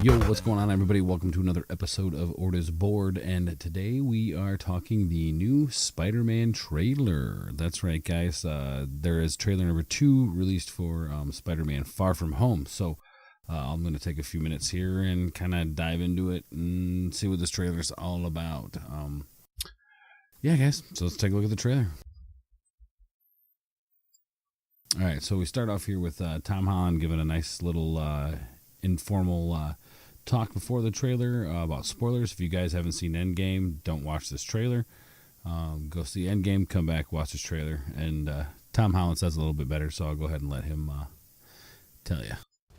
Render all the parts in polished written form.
Yo, what's going on, everybody? Welcome to another episode of Orta's Board, and today we are talking the new Spider-Man trailer. That's right, guys. There is trailer number 2 released for Spider-Man Far From Home. So I'm going to take a few minutes here and kind of dive into it and see what this trailer is all about. Yeah, guys. So let's take a look at the trailer. All right, so we start off here with Tom Holland giving a nice little informal talk before the trailer about spoilers. If you guys haven't seen Endgame, don't watch this trailer. Go see Endgame, come back, watch this trailer. And Tom Holland says a little bit better, so I'll go ahead and let him tell you.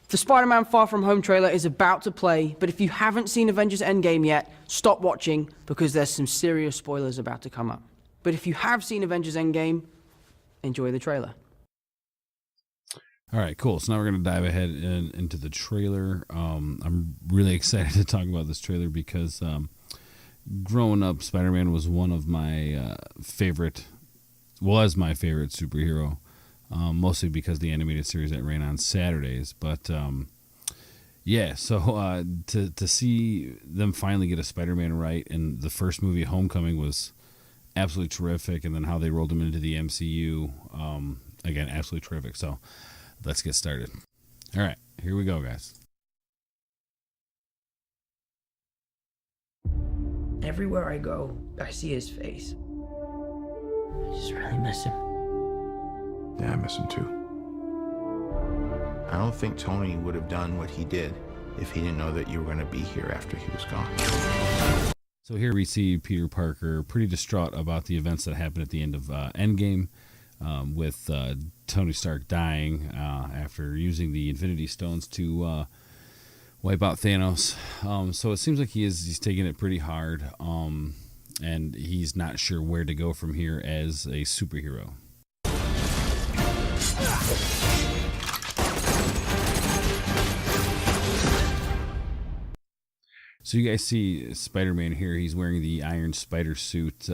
The Spider-Man Far From Home trailer is about to play, but if you haven't seen Avengers Endgame yet, stop watching because there's some serious spoilers about to come up. But if you have seen Avengers Endgame, enjoy the trailer. All right, cool. So now we're going to dive ahead into the trailer. I'm really excited to talk about this trailer because growing up, Spider-Man was one of my was my favorite superhero, mostly because the animated series that ran on Saturdays. But yeah, so to see them finally get a Spider-Man right, and the first movie, Homecoming, was absolutely terrific, and then how they rolled him into the MCU, again, absolutely terrific. So let's get started. All right, here we go, guys. Everywhere I go, I see his face. I just really miss him. Yeah, I miss him too. I don't think Tony would have done what he did if he didn't know that you were going to be here after he was gone. So here we see Peter Parker pretty distraught about the events that happened at the end of Endgame, with Tony Stark dying after using the Infinity Stones to wipe out Thanos. So it seems like he's taking it pretty hard, and he's not sure where to go from here as a superhero. So you guys see Spider-Man here. He's wearing the Iron Spider suit.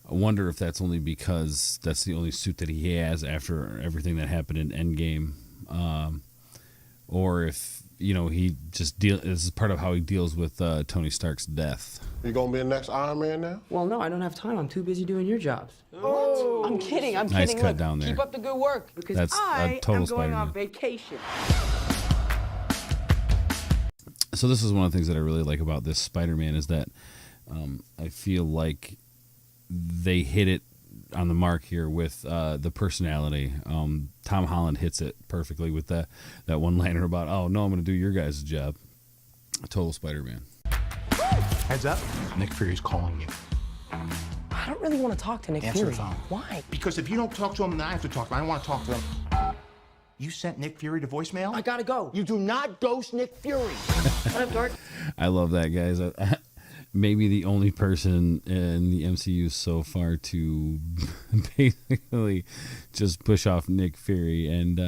I wonder if that's only because that's the only suit that he has after everything that happened in Endgame, or if he just this is part of how he deals with Tony Stark's death. You gonna be the next Iron Man now? Well, no, I don't have time. I'm too busy doing your jobs. Oh, I'm kidding. Nice cut Look, down there. keep up the good work because That's a total am going on Spider-Man. vacation. So this is one of the things that I really like about this Spider-Man is that I feel like they hit it on the mark here with the personality. Tom Holland hits it perfectly with that one-liner about, oh, no, I'm going to do your guys' job. A total Spider-Man. Heads up, Nick Fury's calling you. I don't really want to talk to Nick Answer Fury. the phone. Why? Because if you don't talk to him, then I have to talk to him. I don't want to talk to him. You sent Nick Fury to voicemail? I gotta go. You do not ghost Nick Fury. What up, Dork? I love that, guys. Maybe the only person in the MCU so far to basically just push off Nick Fury, and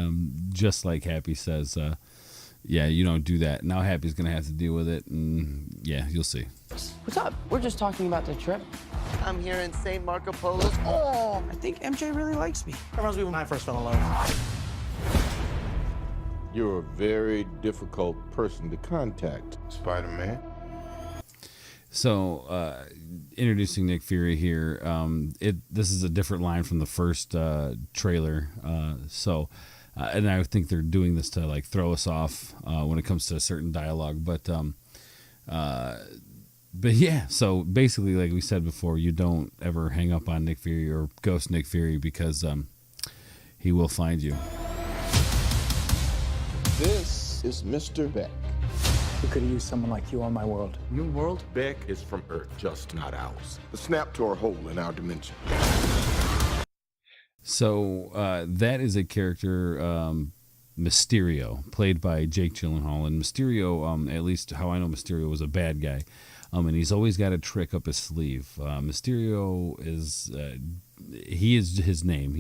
just like Happy says, yeah, you don't do that. Now Happy's going to have to deal with it, and yeah, you'll see. What's up? We're just talking about the trip. I'm here in St. Marco Polo. Oh, I think MJ really likes me. reminds me when I first fell in love. You're a very difficult person to contact, Spider-Man. So, introducing Nick Fury here. This is a different line from the first trailer. And I think they're doing this to like throw us off when it comes to a certain dialogue. But yeah. So basically, like we said before, you don't ever hang up on Nick Fury or ghost Nick Fury because he will find you. This is Mr. Beck. We could have used someone like you on my world. Your world? Beck is from Earth, just not ours. The snap tore a hole in our dimension. So that is a character, Mysterio, played by Jake Gyllenhaal. And Mysterio, at least how I know Mysterio, was a bad guy. And he's always got a trick up his sleeve. Mysterio is his name.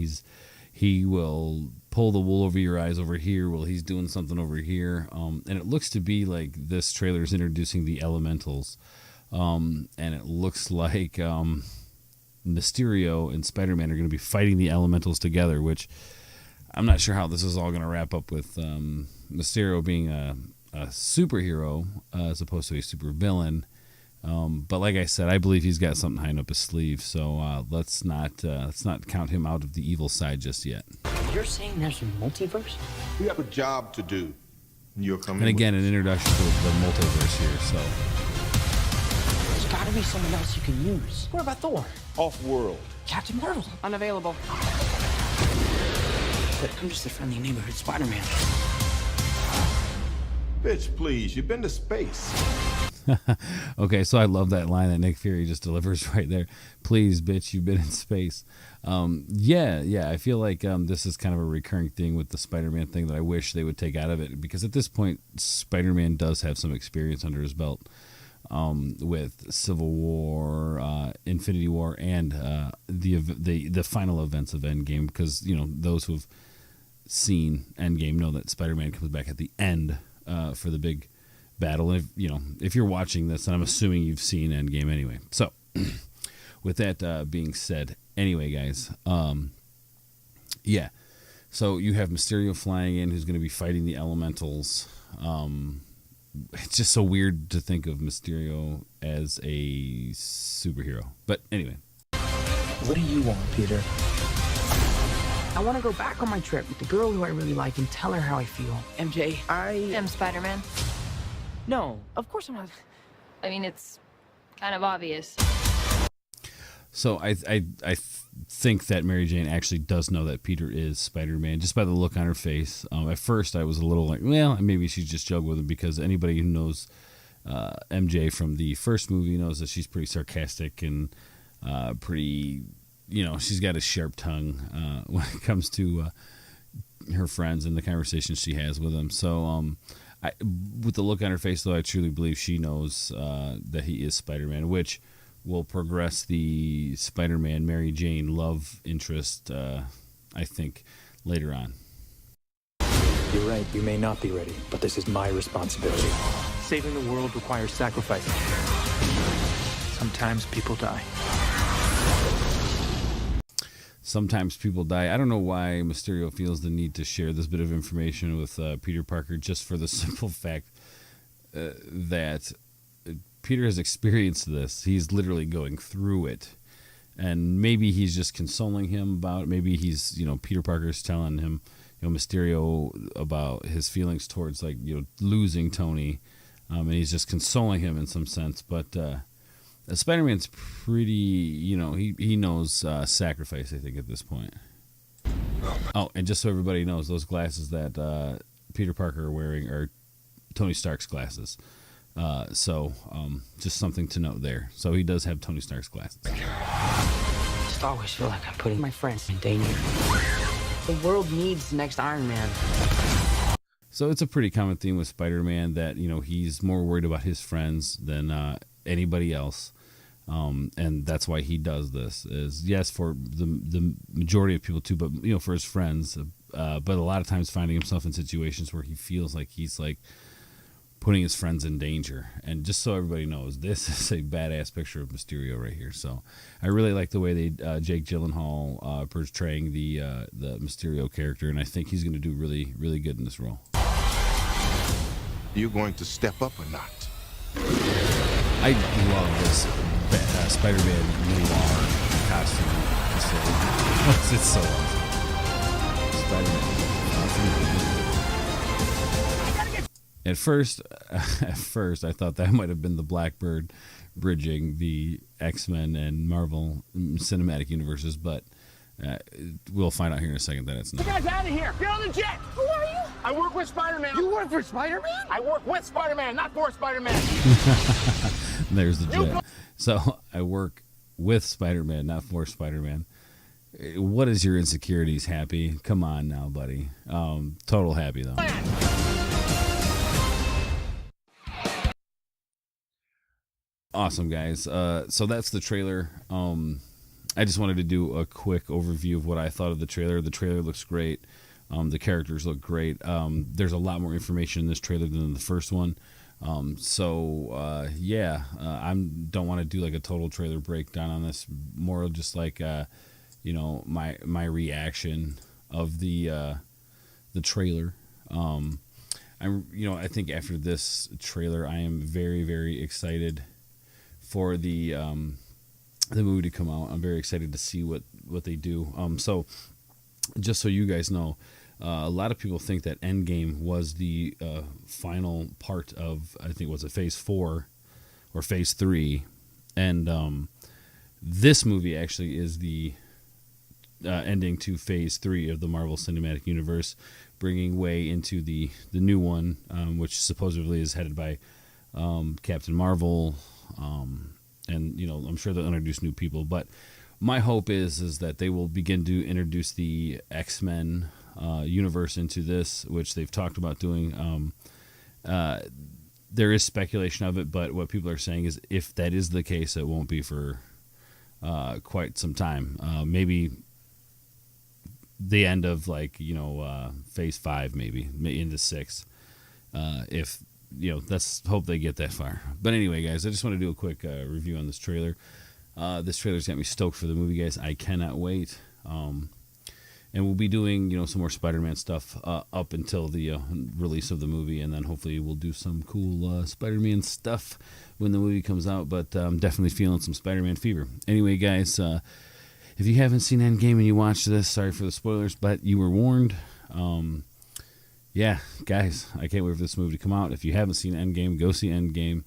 He will pull the wool over your eyes over here while he's doing something over here. And it looks to be like this trailer is introducing the Elementals. And it looks like Mysterio and Spider-Man are going to be fighting the Elementals together, which I'm not sure how this is all going to wrap up with Mysterio being a superhero as opposed to a super villain. But like I said, I believe he's got something hiding up his sleeve. So let's not count him out of the evil side just yet. You're saying there's a multiverse? We have a job to do. You're coming. And again, an introduction to the multiverse here. So There's gotta be someone else you can use. What about Thor? Off-world. Captain Marvel? Unavailable. But I'm just a friendly neighborhood Spider-Man. Bitch, please. You've been to space. okay, so I love that line that Nick Fury just delivers right there. Please, bitch, you've been in space. Yeah. I feel like this is kind of a recurring thing with the Spider-Man thing that I wish they would take out of it, because at this point, Spider-Man does have some experience under his belt with Civil War, Infinity War, and the final events of Endgame. Because those who've seen Endgame know that Spider-Man comes back at the end for the big battle. And if you're watching this, and I'm assuming you've seen Endgame anyway. So with that being said, anyway, guys, yeah. So you have Mysterio flying in, who's going to be fighting the Elementals. It's just so weird to think of Mysterio as a superhero. But anyway. What do you want, Peter? I want to go back on my trip with the girl who I really like and tell her how I feel. MJ, I am Spider-Man. No, of course I'm not. I mean, it's kind of obvious. So I think that Mary Jane actually does know that Peter is Spider-Man, just by the look on her face. At first, I was a little like, well, maybe she's just joking with him, because anybody who knows MJ from the first movie knows that she's pretty sarcastic and pretty, she's got a sharp tongue when it comes to her friends and the conversations she has with them. So with the look on her face, though, I truly believe she knows that he is Spider-Man, which will progress the Spider-Man Mary Jane love interest, I think, later on. You're right, you may not be ready, but this is my responsibility. Saving the world requires sacrifice. Sometimes people die. Sometimes people die. I don't know why Mysterio feels the need to share this bit of information with Peter Parker, just for the simple fact that Peter has experienced this. He's literally going through it. And maybe he's just consoling him about it. Maybe he's, Peter Parker's telling him, Mysterio about his feelings towards, losing Tony. And he's just consoling him in some sense. But Spider-Man's pretty, he knows sacrifice, I think, at this point. Oh, and just so everybody knows, those glasses that Peter Parker are wearing are Tony Stark's glasses. So just something to note there. So he does have Tony Stark's glasses. I just always feel like I'm putting my friends in danger. The world needs the next Iron Man. So it's a pretty common theme with Spider-Man that, he's more worried about his friends than anybody else. And that's why he does this, is yes, for the majority of people too, but, for his friends. But a lot of times finding himself in situations where he feels like he's putting his friends in danger. And just so everybody knows, this is a badass picture of Mysterio right here. So I really like the way they Jake Gyllenhaal portraying the Mysterio character, and I think he's going to do really, really good in this role. You going to step up or not? I love this Spider-Man noir costume. It's so awesome. Spider-Man. At first, I thought that might have been the Blackbird bridging the X-Men and Marvel cinematic universes, but we'll find out here in a second that it's not. You guys out of here! Get on the jet! Who are you? I work with Spider-Man. You work for Spider-Man? I work with Spider-Man, not for Spider-Man. There's the jet. So I work with Spider-Man, not for Spider-Man. What is your insecurities, Happy? Come on now, buddy. Total Happy, though. Awesome, guys. So that's the trailer. I just wanted to do a quick overview of what I thought of the trailer. The trailer looks great. The characters look great. There's a lot more information in this trailer than in the first one. I don't want to do a total trailer breakdown on this. More just my reaction of the trailer. I think after this trailer, I am very, very excited for the movie to come out. I'm very excited to see what they do. So just so you guys know, a lot of people think that Endgame was the final part of, I think, was it Phase 4 or Phase 3, and this movie actually is the ending to Phase 3 of the Marvel Cinematic Universe, bringing way into the new one, which supposedly is headed by Captain Marvel, and I'm sure they'll introduce new people. But my hope is that they will begin to introduce the X-Men universe into this, which they've talked about doing. There is speculation of it, but what people are saying is if that is the case, it won't be for quite some time. Maybe the end of Phase 5, maybe into 6. If let's hope they get that far. But anyway, guys, I just want to do a quick review on this trailer. This trailer's got me stoked for the movie, guys. I cannot wait. And we'll be doing some more Spider-Man stuff up until the release of the movie, and then hopefully we'll do some cool Spider-Man stuff when the movie comes out. But I'm definitely feeling some Spider-Man fever. Anyway, guys, if you haven't seen Endgame and you watched this, sorry for the spoilers, but you were warned. Yeah, guys, I can't wait for this movie to come out. If you haven't seen Endgame, go see Endgame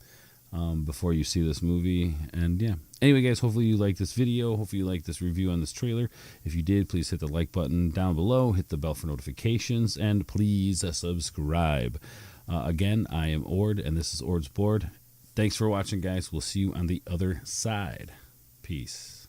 before you see this movie. And yeah, anyway, guys, hopefully you liked this video. Hopefully you liked this review on this trailer. If you did, please hit the like button down below, hit the bell for notifications, and please subscribe. Again, I am Ord, and this is Ord's Board. Thanks for watching, guys. We'll see you on the other side. Peace.